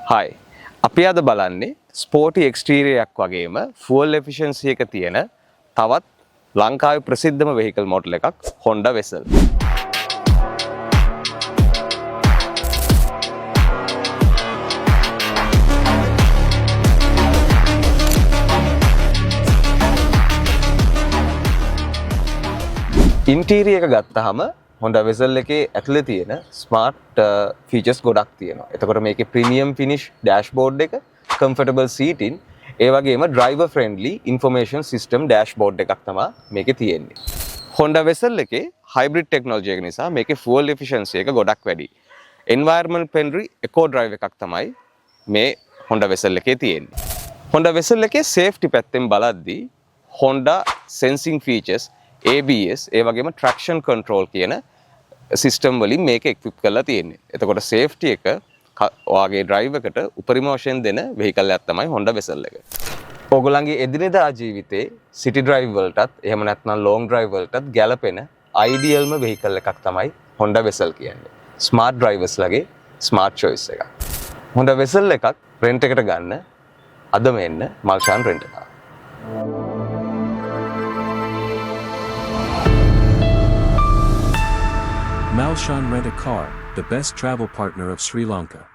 හයි අපි අද බලන්නේ ස්පෝටි එක්ස්ටීරියරයක් වගේම ෆුවල් එෆිෂන්සි එක තියෙන තවත් ලංකාවේ ප්‍රසිද්ධම වෙහිකල් මොඩල් එකක් Honda Vezel. ඉන්ටීරියර් එක ගත්තාම Honda Vezel එකේ ඇතුලේ තියෙන ස්මාර්ට් ෆීචර්ස් ගොඩක් තියෙනවා. එතකොට මේකේ ප්‍රීමියම් ෆිනිෂ් ඩෑෂ්බෝඩ් එක, කම්ෆර්ටබල් සීටින්, ඒ වගේම driver friendly information system dashboard එකක් තමයි මේකේ තියෙන්නේ. Honda Vezel එකේ හයිබ්‍රිඩ් ටෙක්නොලොජි එක නිසා මේකේ ෆුවල් එෆිෂන්සි එක ගොඩක් වැඩි. එන්වයරන්මන්ට් ෆ්‍රෙන්ඩ්ලි එකෝ ඩ්‍රයිව් එකක් තමයි මේ Honda Vezel එකේ තියෙන්නේ. Honda Vezel එකේ සේෆ්ටි පැත්තෙන් බලද්දී Honda sensing features ABS ඒ වගේම traction control කියන සිස්ටම් වලින් මේක එක්විප් කරලා තියෙන්නේ. එතකොට සේෆ්ටි එක ඔයාගේ ඩ්‍රයිව් එකට උපරිම වශයෙන් දෙන වෙහිකල් එකක් තමයි Honda Vezel එක. ඔයගොල්ලන්ගේ එදිනෙදා ජීවිතේ සිටි ඩ්‍රයිව් වලටත් එහෙම නැත්නම් ලොන්ග් ඩ්‍රයිව් වලටත් ගැලපෙන අයිඩියල්ම වෙහිකල් එකක් තමයි Honda Vezel කියන්නේ. ස්මාර්ට් ඩ්‍රයිවර්ස් ලගේ ස්මාර්ට් choice එකක්. Honda Vezel එකක් රෙන්ට් එකට ගන්න අදම එන්න මල්ෂාන් රෙන්ට් එක. Malshan Rent a Car, the best travel partner of Sri Lanka.